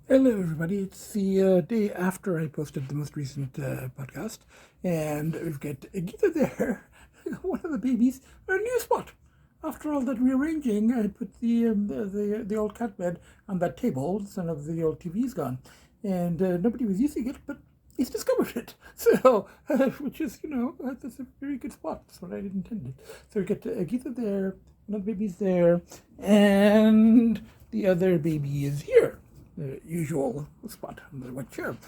Hello, everybody. It's the day after I posted the most recent podcast, and we've got Agita there, one of the babies, a new spot. After all that rearranging, I put the old cat bed on that table. Some of the old TV's gone, and nobody was using it, but he's discovered it. So, which is, that's a very good spot. That's what I intended. So we got Agita there, one of the babies there, and the other baby is here. The usual spot on the white chair.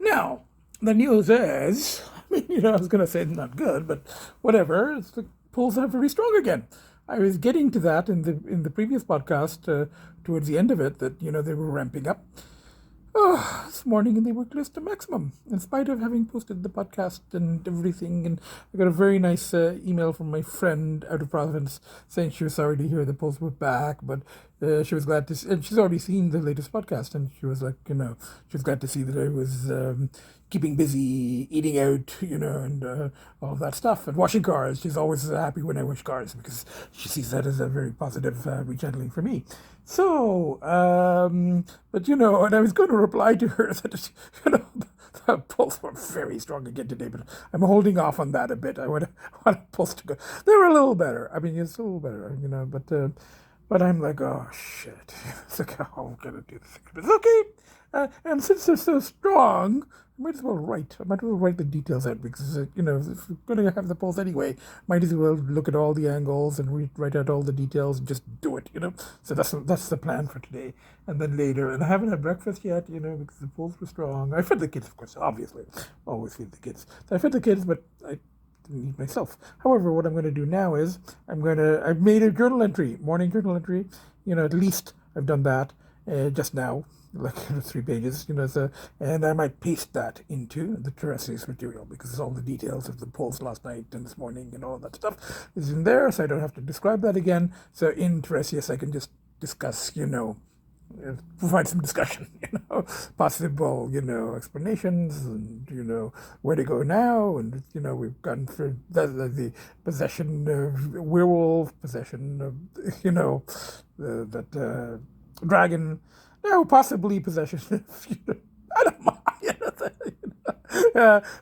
Now, the news is, I was going to say not good, but whatever. The polls are very strong again. I was getting to that in the previous podcast, towards the end of it, that they were ramping up. This morning and they were close to maximum, in spite of having posted the podcast and everything. And I got a very nice email from my friend out of Providence saying she was sorry to hear the polls were back, but she was glad to and she's already seen the latest podcast, and she was like, she was glad to see that I was keeping busy, eating out, and all of that stuff, and washing cars. She's always happy when I wash cars because she sees that as a very positive rekindling for me. So, but and I was going to reply to her that, the polls were very strong again today, but I'm holding off on that a bit. I want polls to go. They were a little better. I mean, it's a little better, but I'm like, oh shit. It's like, how am I gonna do this? But it's okay. And since they're so strong, I might as well write the details out because, if we're going to have the polls anyway, might as well look at all the angles and write out all the details and just do it, So that's the plan for today. And then later, and I haven't had breakfast yet, because the polls were strong. I fed the kids, of course, obviously. Always feed the kids. So I fed the kids, but I didn't eat myself. However, what I'm going to do now is I've made a journal entry, morning journal entry. At least I've done that just now, like 3 pages, and I might paste that into the Teresias material because all the details of the polls last night and this morning and all that stuff is in there, so I don't have to describe that again. So in Teresias, I can just discuss, provide some discussion, possible, explanations, and where to go now, and we've gone for the possession of werewolf, possession of that dragon. No, possibly possession of, I don't mind.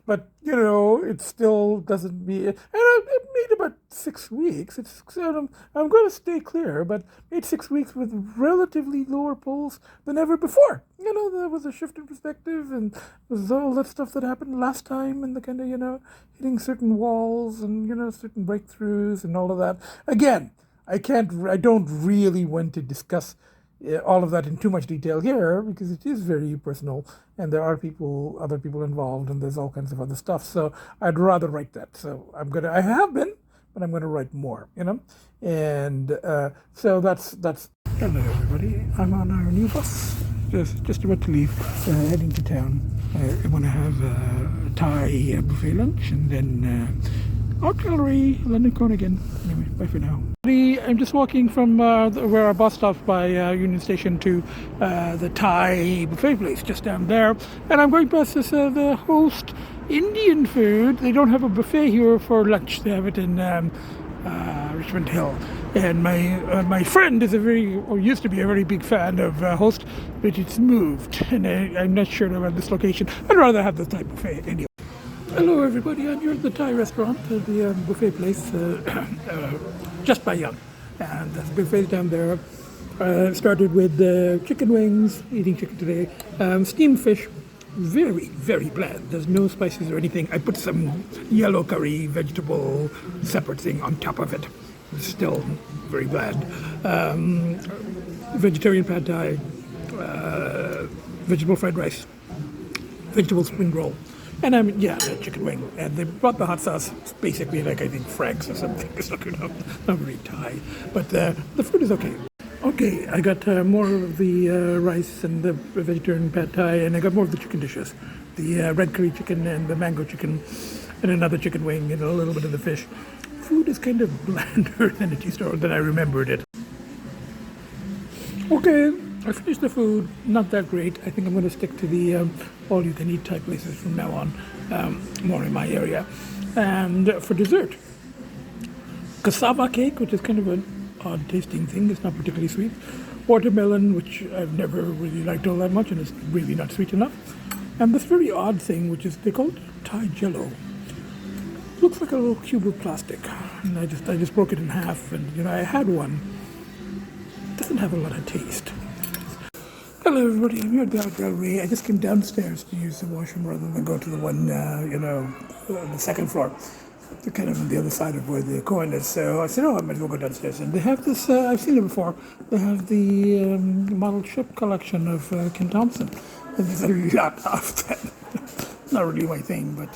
But, it still doesn't mean, and it made about 6 weeks. I'm going to stay clear, but made 6 weeks with relatively lower polls than ever before. There was a shift in perspective, and there's all that stuff that happened last time, and the kind of, hitting certain walls and, certain breakthroughs and all of that. Again, I don't really want to discuss all of that in too much detail here because it is very personal and there are other people involved, and there's all kinds of other stuff. So I'd rather write that. So I have been, but I'm going to write more, and so that's. Hello, everybody. I'm on our new bus, just about to leave, heading to town. I want to have a Thai buffet lunch and then Art Gallery, London Cohen again. Anyway, bye for now. I'm just walking from where our bus stops by Union Station to the Thai buffet place just down there. And I'm going past this, the Host Indian food. They don't have a buffet here for lunch. They have it in Richmond Hill. And my friend is used to be a very big fan of Host, but it's moved. And I'm not sure about this location. I'd rather have the Thai buffet anyway. Hello, everybody. I'm here at the Thai restaurant, the buffet place, just by Young. And the buffet down there started with chicken wings, eating chicken today, steamed fish, very, very bland. There's no spices or anything. I put some yellow curry vegetable separate thing on top of it. It's still very bland. Vegetarian pad thai, vegetable fried rice, vegetable spring roll. And the chicken wing. And they brought the hot sauce. It's basically like, I think, Frank's or something. It's not very Thai. But the food is okay. Okay, I got more of the rice and the vegetarian pad thai, and I got more of the chicken dishes. The red curry chicken and the mango chicken, and another chicken wing, and a little bit of the fish. Food is kind of blander than it used to, than I remembered it. Okay, I finished the food, not that great. I think I'm going to stick to the all-you-can-eat type places from now on, more in my area. And for dessert, cassava cake, which is kind of an odd-tasting thing. It's not particularly sweet. watermelon, which I've never really liked all that much, and it's really not sweet enough. And this very odd thing, which is, they call it Thai Jello. Looks like a little cube of plastic, and I just broke it in half, and I had one. It doesn't have a lot of taste. Hello everybody, I'm here at the art gallery. I just came downstairs to use the washroom rather than go to the one, on the second floor. They're kind of on the other side of where the Cohen is. So I said, I might as well go downstairs. And they have this, I've seen it before, they have the model ship collection of Ken Thompson. And there's a lot of them. Not really my thing, but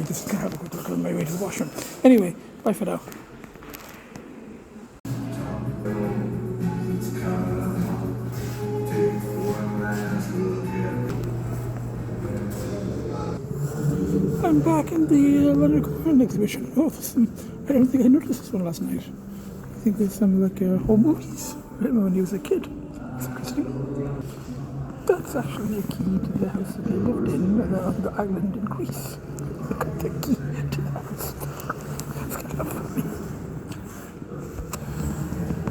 just kind of have a quick look on my way to the washroom. Anyway, bye for now. I'm back in the London Cohen exhibition. I don't think I noticed this one last night. I think there's some home movies. I remember when he was a kid. It's interesting. That's actually a key to the house that they lived in on the island in Greece. Look at the key to the house. That's kind of funny.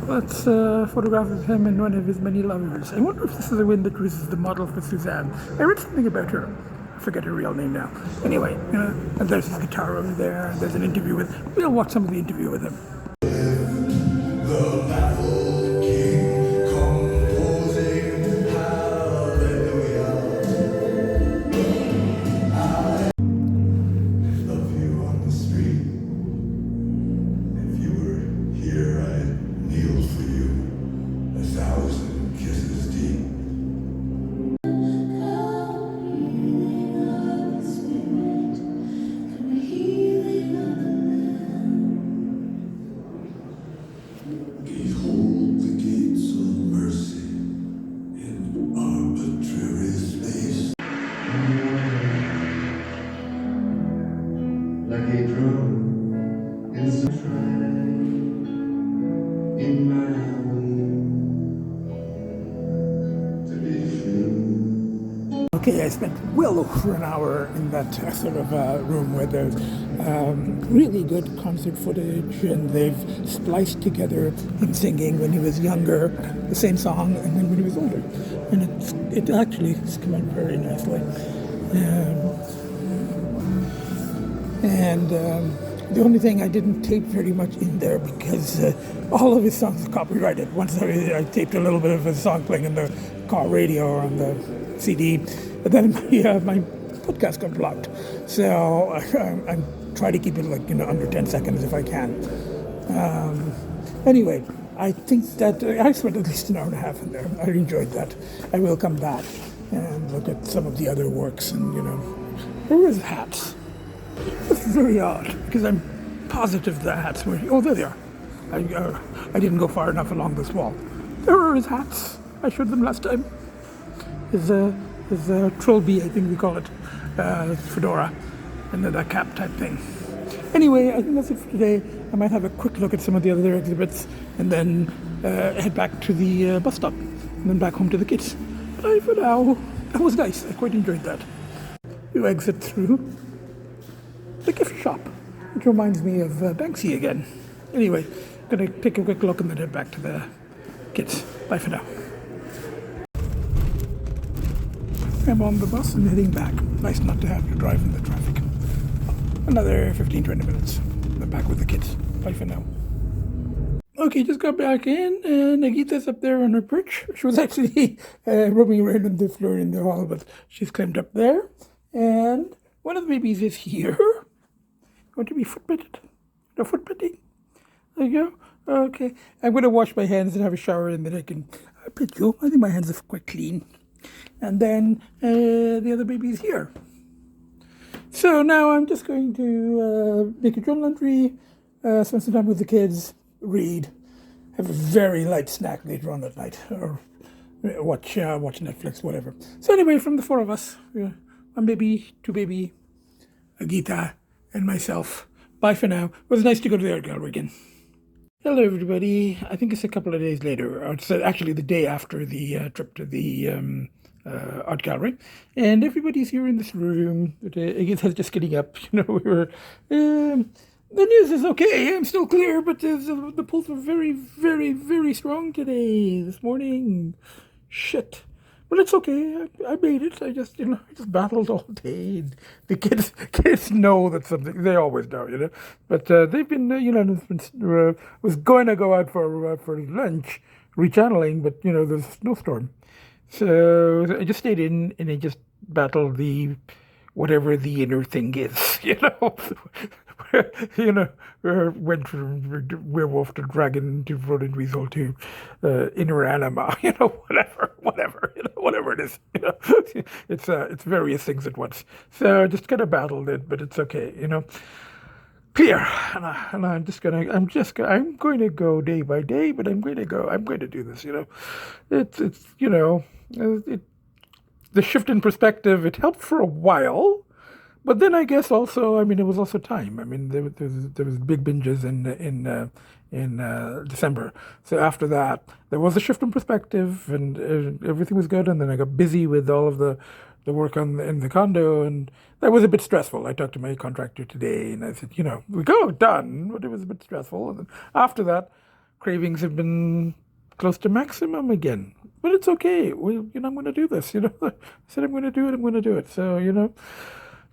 That's a photograph of him and one of his many lovers. I wonder if this is the one that was the model for Suzanne. I read something about her. I forget her real name now. Anyway, and there's his guitar over there. There's an interview with. We'll watch some of the interview with him. Okay, I spent well over an hour in that sort of room where there's really good concert footage, and they've spliced together him singing when he was younger, the same song, and then when he was older. And it actually has come out very nicely. The only thing I didn't tape very much in there because all of his songs are copyrighted. Once I taped a little bit of his song playing in the car radio or on the CD, but then my podcast got blocked. So I'm trying to keep it under 10 seconds if I can. Anyway, I think that I spent at least an hour and a half in there. I enjoyed that. I will come back and look at some of the other works and, where are his hats? It's very odd because I'm positive the hats were, there they are. I didn't go far enough along this wall. There are his hats. I showed them last time. His trilby, I think we call it, fedora, and then that cap type thing. Anyway, I think that's it for today. I might have a quick look at some of the other exhibits and then head back to the bus stop and then back home to the kids. Bye for now. That was nice. I quite enjoyed that. You exit through the gift shop, which reminds me of Banksy again. Anyway, gonna take a quick look and then head back to the kids. Bye for now. I'm on the bus and heading back. Nice not to have to drive in the traffic. Another 15-20 minutes. I'm back with the kids. Bye for now. Okay, just got back in, and Agita's up there on her perch. She was actually roaming around on the floor in the hall, but she's climbed up there. And one of the babies is here. Going to be foot-petted. No foot-petting. There you go. Okay. I'm going to wash my hands and have a shower, and then I can pet you. I think my hands are quite clean. And then the other baby is here. So now I'm just going to make a journal entry, spend some time with the kids, read, have a very light snack later on at night, or watch Netflix, whatever. So anyway, from the four of us, one baby, two baby, Agita, and myself. Bye for now. It was nice to go to the art gallery again. Hello, everybody. I think it's a couple of days later. Or it's actually the day after the trip to the art gallery. And everybody's here in this room. Agita's just getting up. We were The news is okay. I'm still clear, but the pulls were very, very, very strong today, this morning. Shit. But it's okay. I made it. I just battled all day. The kids know that something. They always know. But they've been, was going to go out for lunch, rechanneling, but there's a snowstorm. So I just stayed in and I just battled the whatever the inner thing is, went from werewolf to dragon to rodent weasel to inner anima, whatever it is, it's various things at once. So I just kind of battled it, but it's okay, clear. And I'm going to go day by day, but I'm going to do this, the shift in perspective, it helped for a while, but then I guess also, it was also time. There was big binges in December. So after that, there was a shift in perspective, and everything was good. And then I got busy with all of the work in the condo, and that was a bit stressful. I talked to my contractor today, and I said, we go done, but it was a bit stressful. And then after that, cravings have been close to maximum again. But it's okay. I'm going to do this. I said I'm going to do it. I'm going to do it. So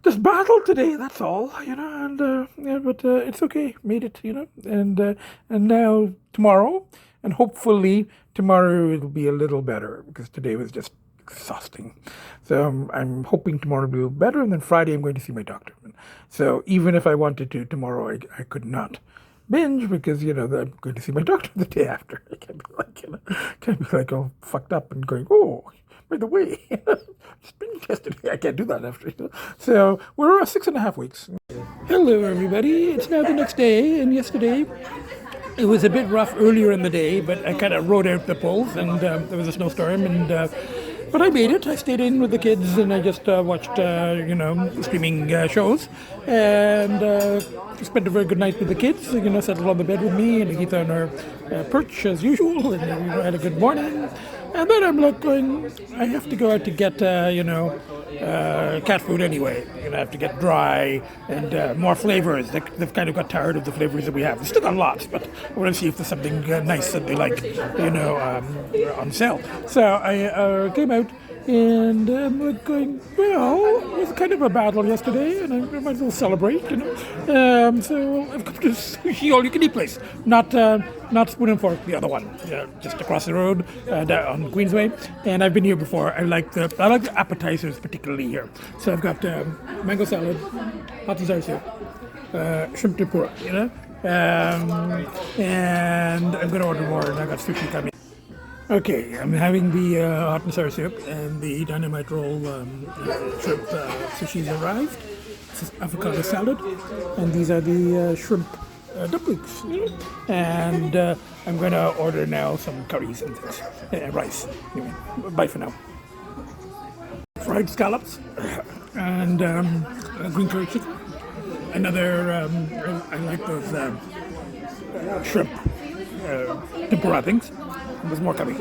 just battle today. That's all. But it's okay. Made it. And now tomorrow, and hopefully tomorrow it'll be a little better because today was just exhausting. So I'm hoping tomorrow will be better, and then Friday I'm going to see my doctor. So even if I wanted to tomorrow, I could not binge because I'm going to see my doctor the day after. I can't be like all fucked up and going, oh, by the way, just binge yesterday. I can't do that after. So we're 6.5 weeks. Hello everybody. It's now the next day, and yesterday it was a bit rough earlier in the day, but I kind of rode out the pulls, and there was a snowstorm, but I made it. I stayed in with the kids, and I just watched, streaming shows, and spent a very good night with the kids. Settled on the bed with me, and Agita on her perch as usual, and had a good morning. And then I'm like going, I have to go out to get, cat food anyway. I have to get dry and more flavors. They've kind of got tired of the flavors that we have. We've still got lots, but I want to see if there's something nice that they like, on sale. So I came out, and I'm like going, well, it was kind of a battle yesterday, and I might as well celebrate, So I've come to sushi all-you-can-eat place, not Spoon and Fork, the other one, just across the road on Queensway. And I've been here before. I like the appetizers particularly here. So I've got mango salad, hot and sour soup, shrimp tempura, and I'm going to order more, and I got sushi coming. Okay, I'm having the hot and sour soup and the dynamite roll shrimp sushi's arrived. This is avocado salad, and these are the shrimp dumplings. And I'm going to order now some curries and things, rice. Anyway, bye for now. Fried scallops and green curry chicken. Another, I like those shrimp tempura things. There's more coming.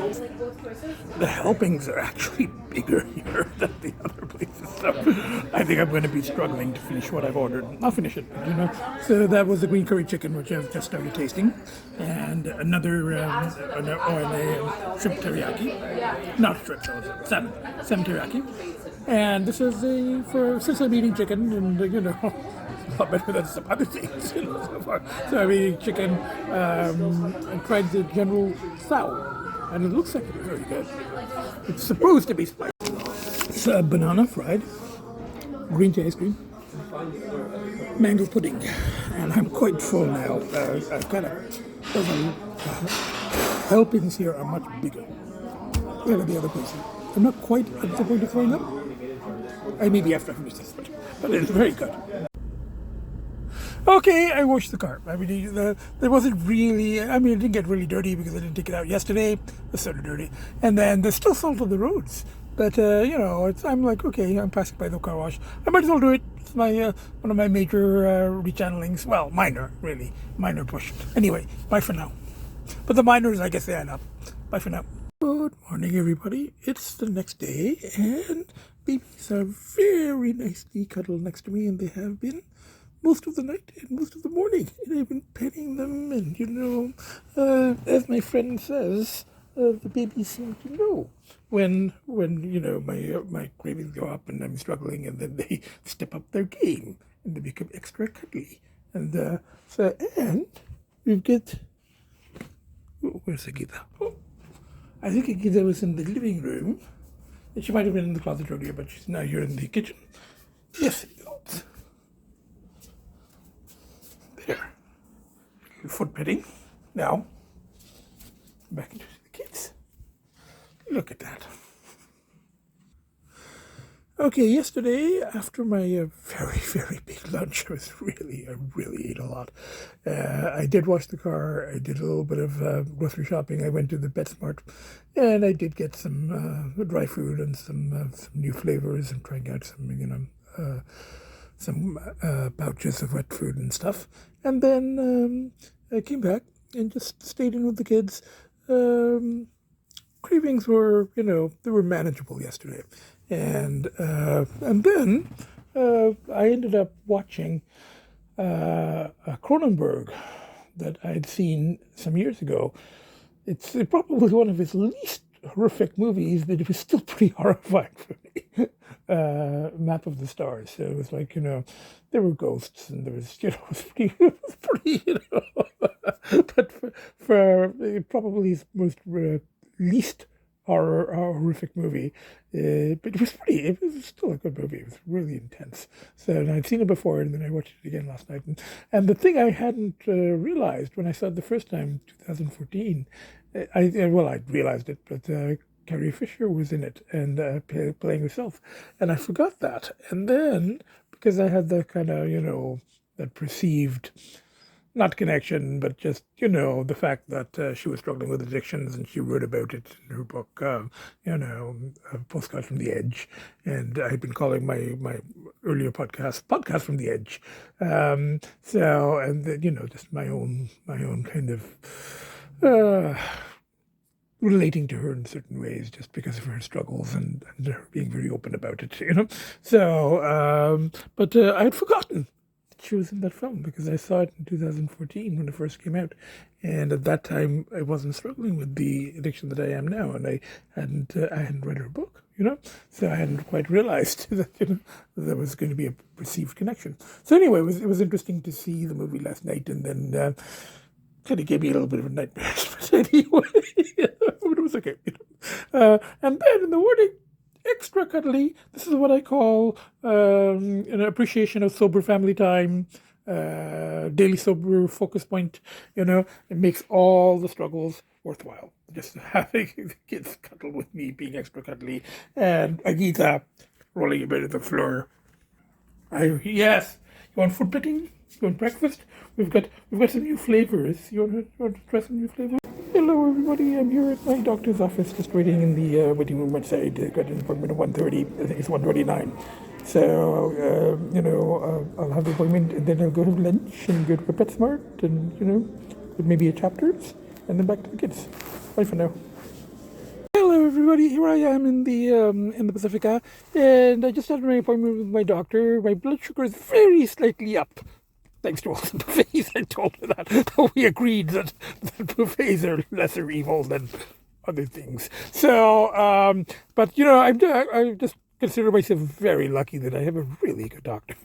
The helpings are actually bigger here than the other places, so I think I'm going to be struggling to finish what I've ordered. I'll finish it, So that was the green curry chicken, which I've just started tasting, and another shrimp teriyaki, not shrimp, salmon teriyaki, and this is since I'm eating chicken, and a lot better than some other things so far. So I'm eating chicken and tried the general sour, and it looks like it's very good. It's supposed to be spicy. It's banana fried, green tea ice cream, mango pudding, and I'm quite full now. I've got helpings here are much bigger than the other places. I'm not quite at the point of throwing up. I may be after I finish this, but it's very good. Okay, I washed the car. There wasn't really, it didn't get really dirty because I didn't take it out yesterday. It was sort of dirty. And then there's still salt on the roads. But, I'm like, okay, I'm passing by the car wash. I might as well do it. It's one of my major rechannelings. Well, minor push. Anyway, bye for now. But the minors, I guess they add up. Bye for now. Good morning, everybody. It's the next day, and babies are very nicely cuddled next to me, and they have been most of the night and most of the morning. And I've been petting them, and, as my friend says, the babies seem to know when my cravings go up and I'm struggling, and then they step up their game and they become extra cuddly. And and we've got, where's Agita? Oh, I think Agita was in the living room. And she might have been in the closet earlier, but she's now here in the kitchen. Yes, there. Foot petting. Now, back into the kids. Look at that. Okay, yesterday, after my very, very big lunch, I really ate a lot. I did wash the car. I did a little bit of grocery shopping. I went to the PetSmart, and I did get some dry food and some new flavors, and trying out some pouches of wet food and stuff. And then I came back and just stayed in with the kids. Cravings were, they were manageable yesterday. And then I ended up watching a Cronenberg that I'd seen some years ago. It's probably one of his least horrific movies, but it was still pretty horrifying for me. Map of the Stars. So it was like, there were ghosts, and there was, it was pretty, but for probably his most least horrific movie, but it was still a good movie. It was really intense. So, and I'd seen it before, and then I watched it again last night. And the thing I hadn't realized when I saw it the first time, 2014, I'd realized it, but Carrie Fisher was in it and playing herself, and I forgot that. And then, because I had the kind of, that perceived, not connection, but just, the fact that she was struggling with addictions, and she wrote about it in her book, Postcards from the Edge. And I had been calling my earlier podcast from the Edge. Just my own kind of relating to her in certain ways, just because of her struggles and her being very open about it, So, but I had forgotten she was in that film, because I saw it in 2014 when it first came out, and at that time I wasn't struggling with the addiction that I am now, and I hadn't read her book, so I hadn't quite realized that there was going to be a perceived connection. So anyway, it was interesting to see the movie last night, and then kind of gave me a little bit of a nightmare, but anyway, but it was okay. And then in the morning, extra cuddly. This is what I call an appreciation of sober family time, daily sober focus point. It makes all the struggles worthwhile. Just having the kids cuddle with me, being extra cuddly, and Agita rolling a bit of the floor. Yes, you want food petting? You want breakfast? We've got some new flavors. You want to try some new flavors? Hello, everybody. I'm here at my doctor's office, just waiting in the waiting room outside. I got an appointment at 1:30. I think it's 1:29. So, I'll have the appointment, and then I'll go have lunch and go to a PetSmart, and, with maybe a Chapters, and then back to the kids. Bye for now. Hello, everybody. Here I am in the Pacifica, and I just had my appointment with my doctor. My blood sugar is very slightly up, thanks to all the buffets. I told her that. We agreed that buffets are lesser evil than other things. So, but I just consider myself very lucky that I have a really good doctor.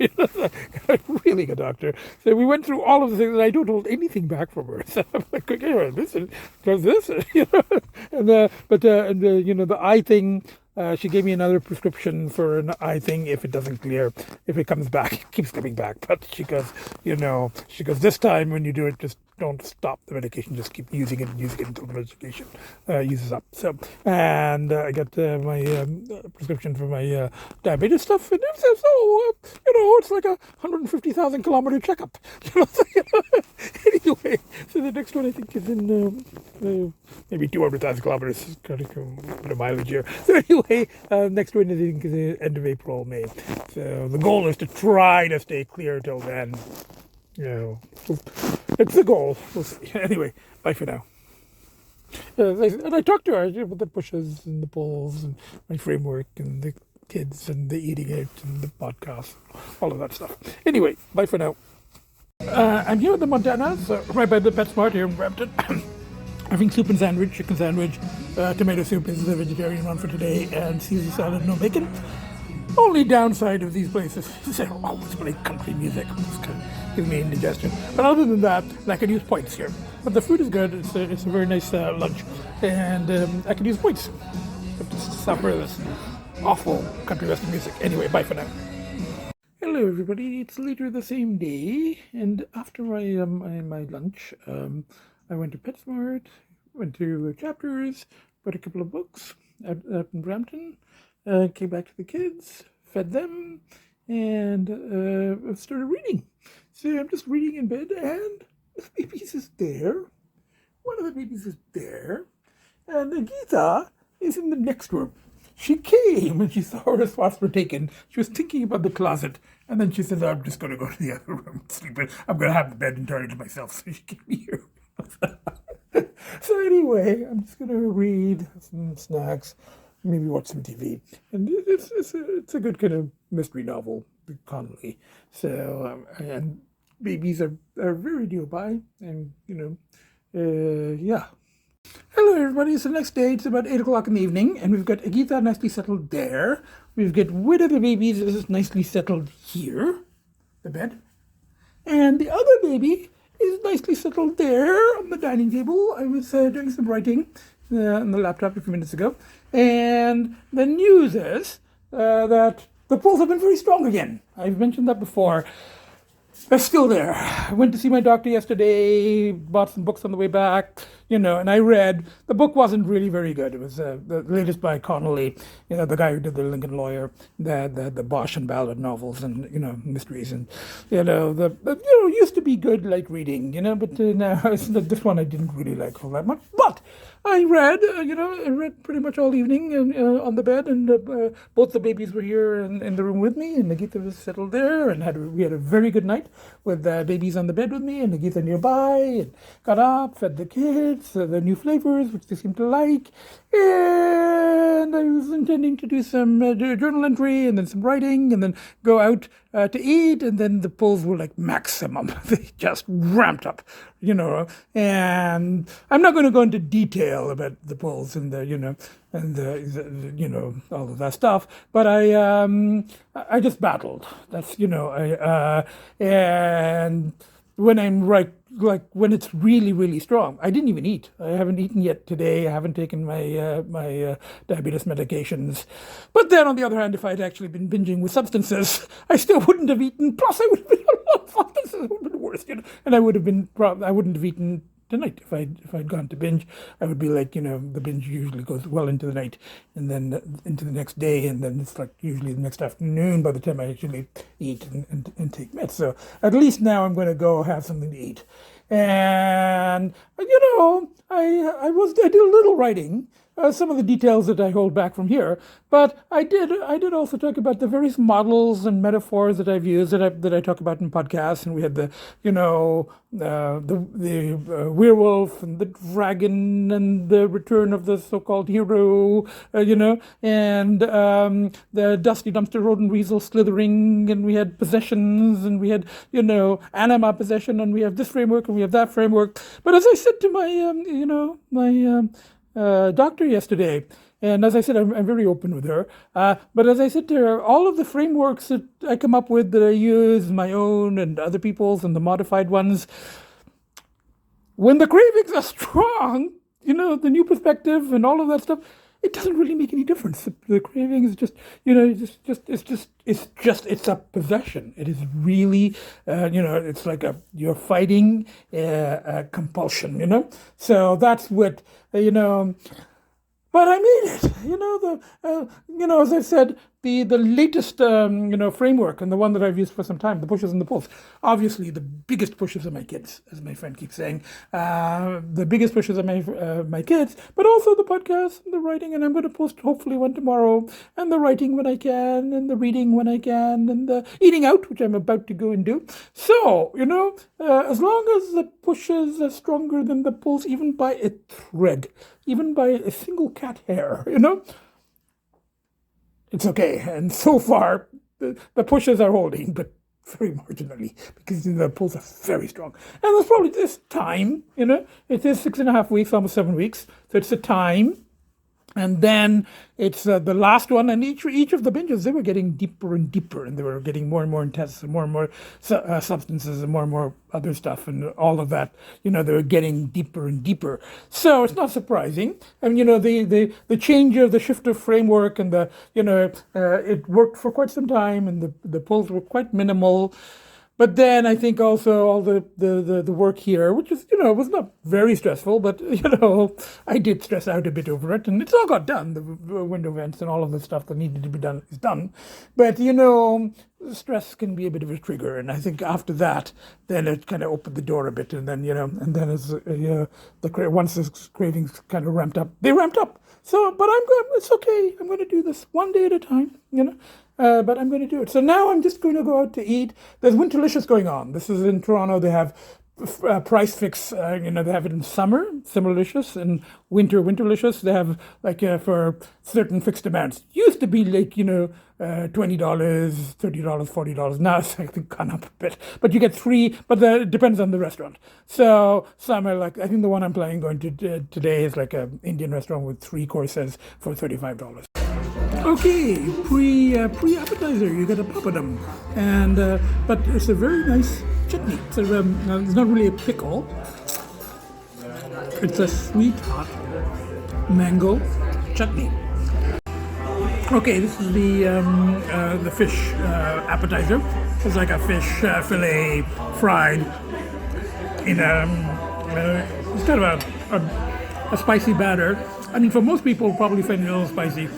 A really good doctor. So we went through all of the things, and I don't hold anything back from her. So I'm like, okay, listen, does this, and the eye thing. She gave me another prescription for an eye thing if it doesn't clear. If it comes back, it keeps coming back. But she goes, this time when you do it, just don't stop the medication. Just keep using it until the medication uses up. So, and I got my prescription for my diabetes stuff, and it says, it's like a 150,000 kilometer checkup. Anyway, so the next one I think is in maybe 200,000 kilometers, kind of mileage here. So anyway, next one I think is the end of April, May. So the goal is to try to stay clear till then. It's the goal. We'll see. Anyway, bye for now. And I talked to her about the pushes and the pulls and my framework and the kids and the eating out and the podcast, all of that stuff. Anyway, bye for now. I'm here at the Montana's, right by the PetSmart here in Brampton. Having soup and sandwich, chicken sandwich, tomato soup is the vegetarian one for today, and Caesar salad, no bacon. Only downside of these places is they always play country music. It's kind of gives me indigestion. But other than that, I can use points here. But the food is good. It's a very nice lunch, and I can use points to suffer this awful country western music. Anyway, bye for now. Hello, everybody. It's later the same day, and after my lunch, I went to PetSmart, went to Chapters, bought a couple of books up in Brampton, came back to the kids, fed them, and started reading. So I'm just reading in bed, and the babies is there. One of the babies is there, and Agita is in the next room. She came and she saw her spots were taken. She was thinking about the closet, and then she says, I'm just going to go to the other room and sleep. I'm going to have the bed entirely to myself. So she came here. So anyway, I'm just going to read some snacks, maybe watch some TV. And it's a good kind of mystery novel, Connolly. So, and babies are very nearby, and, yeah. Hello, everybody. It's the next day. It's about 8 o'clock in the evening, and we've got Agita nicely settled there. We've got one of the babies is nicely settled here, the bed. And the other baby is nicely settled there on the dining table. I was doing some writing on the laptop a few minutes ago. And the news is that the polls have been very strong again. I've mentioned that before. They're still there. I went to see my doctor yesterday, bought some books on the way back, and I read. The book wasn't really very good. It was the latest by Connolly, the guy who did The Lincoln Lawyer, the Bosch and Ballard novels and, mysteries. And, used to be good, like reading, but now this one I didn't really like all that much. But I read, I read pretty much all evening on the bed, and both the babies were here in the room with me, and Agita was settled there, and we had a very good night with babies on the bed with me, and Agita nearby, and got up, fed the kids, the new flavors, which they seem to like, and I was intending to do some journal entry, and then some writing, and then go out to eat, and then the polls were like maximum. They just ramped up, and I'm not going to go into detail about the polls and all of that stuff, but I just battled. That's, and when I'm when it's really, really strong, I didn't even eat. I haven't eaten yet today. I haven't taken my diabetes medications. But then, on the other hand, if I'd actually been binging with substances, I still wouldn't have eaten. Plus, I would have been on a lot of substances. It would have been worse, And I wouldn't have eaten tonight. If I'd gone to binge, I would be like, the binge usually goes well into the night, and then into the next day, and then it's like usually the next afternoon by the time I actually eat and take meds. So at least now I'm going to go have something to eat. And I did a little writing. Some of the details that I hold back from here, but I did also talk about the various models and metaphors that I've used that I talk about in podcasts, and we had the werewolf and the dragon and the return of the so-called hero, and the dusty dumpster rodent weasel slithering, and we had possessions, and we had anima possession, and we have this framework and we have that framework. But as I said to my doctor yesterday, and as I said, I'm very open with her. But as I said to her, all of the frameworks that I come up with, that I use, my own and other people's, and the modified ones, when the cravings are strong, the new perspective and all of that stuff, it doesn't really make any difference. The craving is just, it's a possession. It is really, it's like you're fighting a compulsion, So that's what, but I made it, as I said, the latest, framework, and the one that I've used for some time, the pushes and the pulls. Obviously, the biggest pushes are my kids, as my friend keeps saying. The biggest pushes are my kids, but also the podcast and the writing, and I'm going to post hopefully one tomorrow, and the writing when I can, and the reading when I can, and the eating out, which I'm about to go and do. So, as long as the pushes are stronger than the pulls, even by a thread, even by a single cat hair, it's okay. And so far, the pushes are holding, but very marginally because the pulls are very strong. And there's probably this time, it is 6.5 weeks, almost 7 weeks. So it's a time. And then it's the last one, and each of the binges, they were getting deeper and deeper, and they were getting more and more intense, and more substances, and more other stuff, and all of that. They were getting deeper and deeper. So it's not surprising. I mean, the change of the shift of framework, and it worked for quite some time, and the pulls were quite minimal. But then I think also all the work here, which is, was not very stressful, but, I did stress out a bit over it. And it's all got done. The window vents and all of the stuff that needed to be done is done. But, stress can be a bit of a trigger. And I think after that, then it kind of opened the door a bit. And then, as once the cravings kind of ramped up, they ramped up. So, but I'm good. It's okay. I'm going to do this one day at a time, but I'm going to do it. So now I'm just going to go out to eat. There's WINTERLICIOUS going on. This is in Toronto. They have price fix. They have it in summer, Summerlicious, and WINTERLICIOUS. They have for certain fixed amounts. Used to be like $20, $30, $40. Now it's I think gone up a bit. But you get 3. But it depends on the restaurant. So some are I think the one I'm planning going to today is like an Indian restaurant with 3 courses for $35. Okay, pre-appetizer, you get a papadum, and but it's a very nice chutney. So it's not really a pickle. It's a sweet hot mango chutney. Okay, this is the fish appetizer. It's like a fish fillet fried in it's kind of a spicy batter. I mean, for most people, probably find it a little spicy.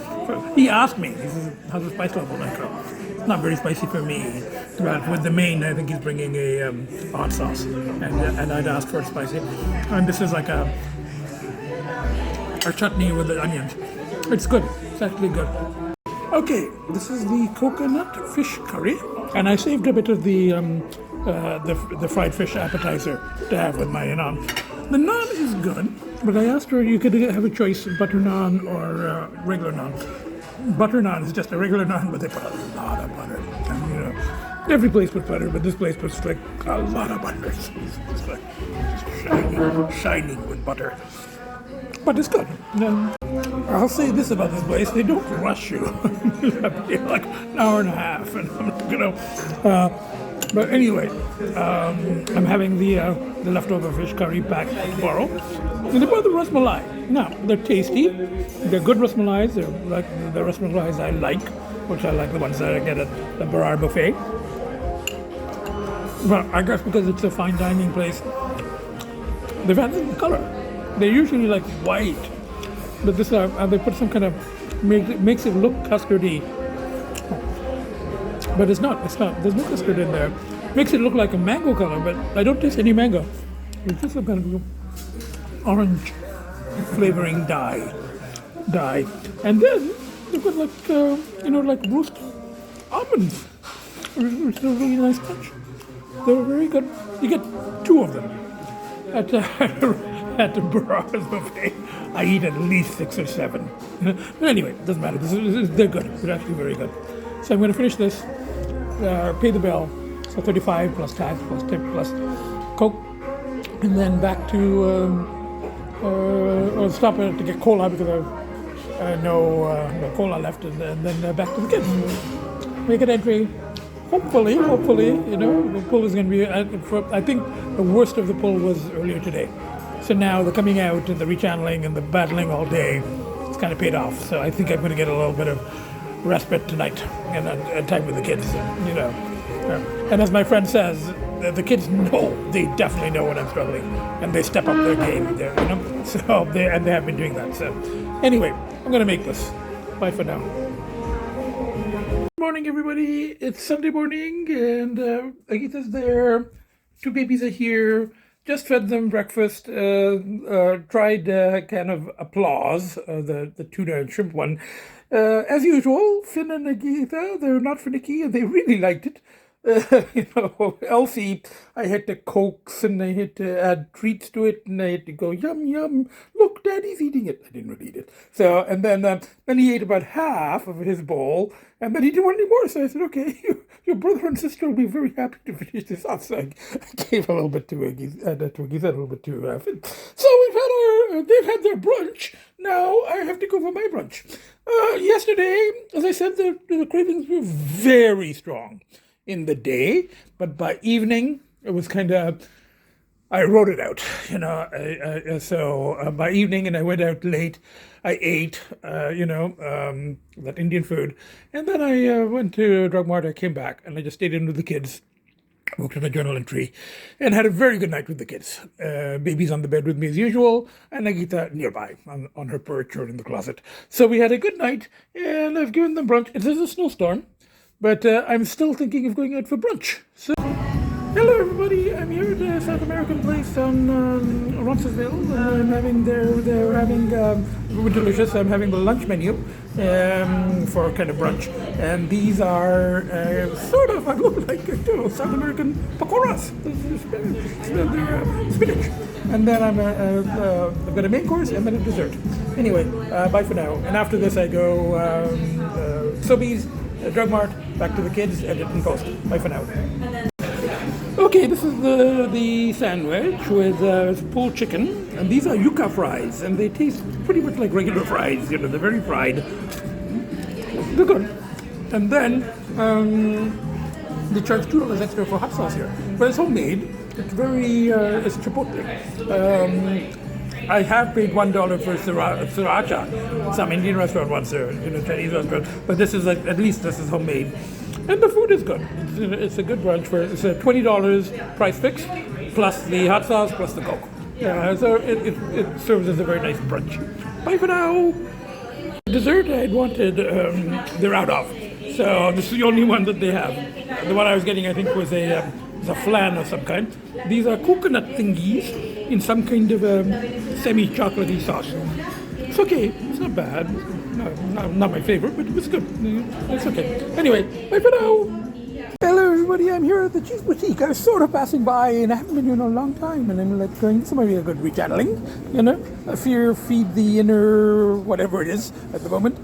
He asked me, he says, how's the spice level like? It's not very spicy for me. But with the main, I think he's bringing a hot sauce. And I'd asked for spicy. And this is like a chutney with the onions. It's good. It's actually good. Okay, this is the coconut fish curry. And I saved a bit of the fried fish appetizer to have with my naan. The naan is good, but I asked her you could have a choice of butter naan or regular naan. Butter naan is just a regular naan, but they put a lot of butter. And, every place puts butter, but this place puts like a lot of butter. It's like shining with butter. But it's good. I'll say this about this place: they don't rush you. Like an hour and a half, and but anyway, I'm having the leftover fish curry back tomorrow. And they brought the ras malai. Now, they're tasty. They're good ras malais. They're like the ras malais I like, which I like the ones that I get at the Barar buffet. But I guess because it's a fine dining place, they've added the color. They're usually like white, but this they put some kind of makes it look custardy. But it's not. There's no custard in there. Makes it look like a mango color, but I don't taste any mango. It's just some kind of orange flavoring dye. And then they've got like roast almonds, which is a really nice touch. They were very good. You get 2 of them at the Barara's buffet. I eat at least 6 or 7. But anyway, it doesn't matter. They're good. They're actually very good. So I'm going to finish this, pay the bill, so 35 plus tax plus tip plus Coke, and then back to I'll stop to get cola because I have no cola left, and then back to the kids. Make an entry. Hopefully, the pull is going to be. I think the worst of the pull was earlier today. So now the coming out and the rechanneling and the battling all day, it's kind of paid off. So I think I'm going to get a little bit of respite tonight and time with the kids. And as my friend says, the kids they definitely know when I'm struggling, and they step up their game there. So they have been doing that. So anyway, I'm going to make this. Bye for now. Good morning, everybody. It's Sunday morning, and Agita's there. 2 babies are here. Just fed them breakfast. Tried kind of applause, the tuna and shrimp one. As usual, Finn and Agita, they're not finicky, and they really liked it. Lcee, I had to coax and I had to add treats to it and I had to go, yum, yum, look, Daddy's eating it. I didn't really eat it. So, and then he ate about half of his bowl and then he didn't want any more. So I said, okay, your brother and sister will be very happy to finish this off. So I gave a little bit to Agita, a little bit to Finn. So they've had their brunch. Now I have to go for my brunch. Yesterday, as I said, the cravings were very strong in the day, but by evening it was kind of, I wrote it out, so by evening, and I went out late, I ate, that Indian food, and then I went to Drug Mart, I came back, and I just stayed in with the kids, worked on a journal entry, and had a very good night with the kids. Baby's on the bed with me as usual, and Agita nearby on her perch or in the closet. So we had a good night, and I've given them brunch. It is a snowstorm, but I'm still thinking of going out for brunch. So, hello everybody, I'm here at a South American place on Roncesvalles. I'm having they're having WINTERLICIOUS. I'm having the lunch menu for kind of brunch, and these are sort of, I look like, South American pakoras. They're spinach, and then I've got a main course and then a dessert. Anyway, bye for now. And after this, I go Sobeys, Drug Mart, back to the kids, edit and post. Bye for now. Okay, this is the sandwich with pulled chicken, and these are yuca fries, and they taste pretty much like regular fries. They're very fried. They're good. And then they charge $2 extra for hot sauce here, but it's homemade. It's it's chipotle. I have paid $1 for sriracha. Some Indian restaurant once, Chinese restaurant, but this is at least this is homemade. And the food is good. It's a good brunch. It's a $20 price fix, plus the hot sauce, plus the Coke. Yeah, so it serves as a very nice brunch. Bye for now. Dessert I'd wanted, they're out of. So this is the only one that they have. The one I was getting, I think, was a flan of some kind. These are coconut thingies in some kind of semi-chocolatey sauce. It's okay. It's not bad. No, not my favorite, but it's good. It's okay. Anyway, bye for now. Hello everybody, I'm here at the Cheese Boutique. I was sort of passing by and I haven't been here in a long time, and I'm like going, this might be a good rechanneling, feed the inner whatever it is at the moment.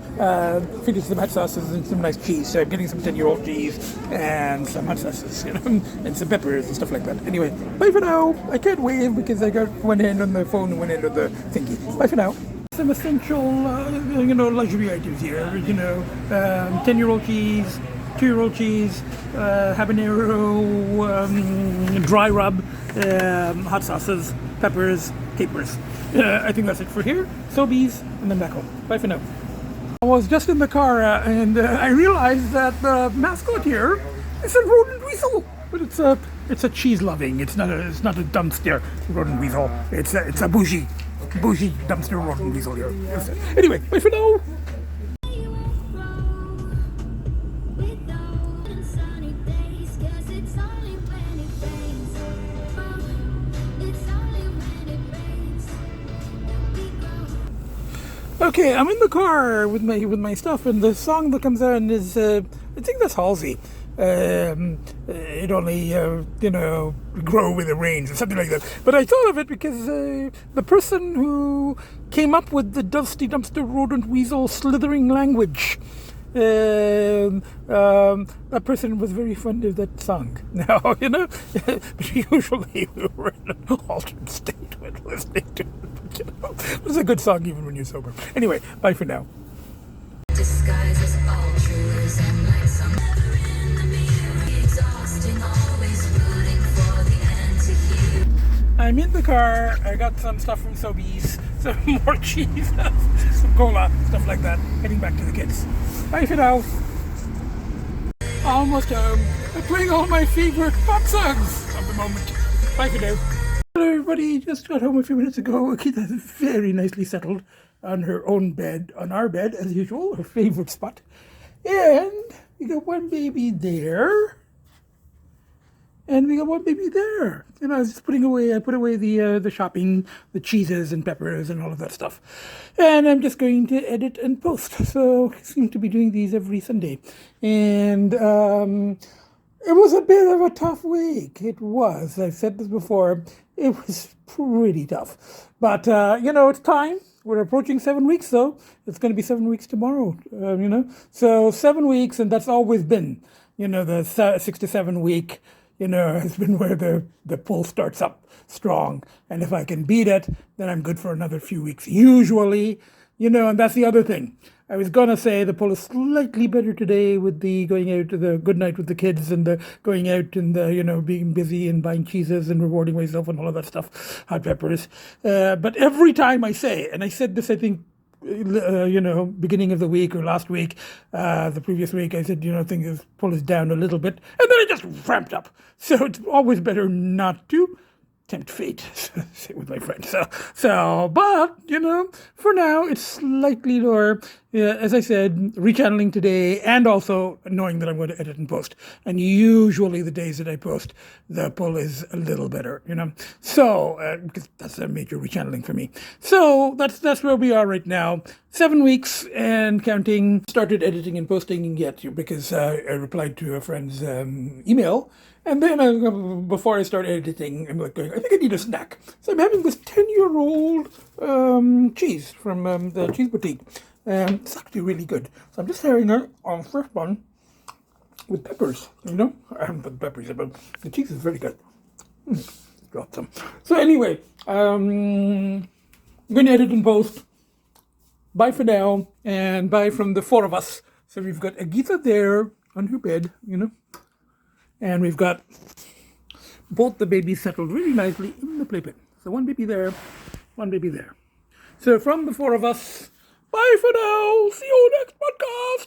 Feed it some hot sauces and some nice cheese. So I'm getting some 10-year-old cheese and some hot sauces, and some peppers and stuff like that. Anyway, bye for now. I can't wave because I got one hand on the phone and one hand on the thingy. Bye for now. Some essential, luxury items here, 10-year-old cheese, 2-year-old cheese, habanero, dry rub, hot sauces, peppers, capers. I think that's it for here. Sobeys, and then back home. Bye for now. I was just in the car and I realized that the mascot here is a rodent weasel, but it's a cheese loving. It's not a dumpster rodent weasel. It's a bougie dumpster rodent weasel here. Anyway, bye for now. Okay, I'm in the car with my stuff, and the song that comes on is I think that's Halsey. It only grow with the rains or something like that. But I thought of it because the person who came up with the dusty dumpster rodent weasel slithering language, that person was very fond of that song. Now, but usually we were in an altered state when listening to it. It was a good song even when you're sober. Anyway, bye for now. Disguises altruism like some never in the mirror, exhausting, always rooting for the anti-hero. I'm in the car. I got some stuff from Sobeys, some more cheese, some cola, stuff like that. Heading back to the kids. Bye for now. Almost home. I'm playing all my favorite pop songs of the moment. Bye for now. Hello everybody, just got home a few minutes ago. Agita's very nicely settled on her own bed, on our bed as usual, her favorite spot. And we got one baby there. And we got one baby there. I was just I put away the shopping, the cheeses and peppers and all of that stuff. And I'm just going to edit and post. So I seem to be doing these every Sunday. And It was a bit of a tough week. It was. I've said this before. It was pretty tough. But, it's time. We're approaching 7 weeks, though. It's going to be 7 weeks tomorrow, So 7 weeks, and that's always been, the 6 to 7 week, has been where the pull starts up strong. And if I can beat it, then I'm good for another few weeks. Usually, and that's the other thing. I was going to say the pull is slightly better today with the going out to the good night with the kids and the going out and the, being busy and buying cheeses and rewarding myself and all of that stuff, hot peppers. But every time I say, and I said this, I think, beginning of the week or last week, the previous week, I said, things pull is down a little bit. And then it just ramped up. So it's always better not to tempt fate, say with my friend. But, for now, it's slightly lower. As I said, rechanneling today and also knowing that I'm going to edit and post. And usually the days that I post, the pull is a little better, So, because that's a major rechanneling for me. So, that's where we are right now. 7 weeks and counting. Started editing and posting yet because I replied to a friend's email. And then before I start editing, I'm like going, I think I need a snack. So I'm having this 10-year-old cheese from the cheese boutique. It's actually really good. So I'm just having it on first one with peppers, I haven't put peppers in, but the cheese is very good. Got some. So anyway, I'm going to edit and post. Bye for now, and bye from the four of us. So we've got Agita there on her bed, and we've got both the babies settled really nicely in the playpen. So one baby there, one baby there. So from the four of us, bye for now. See you next podcast.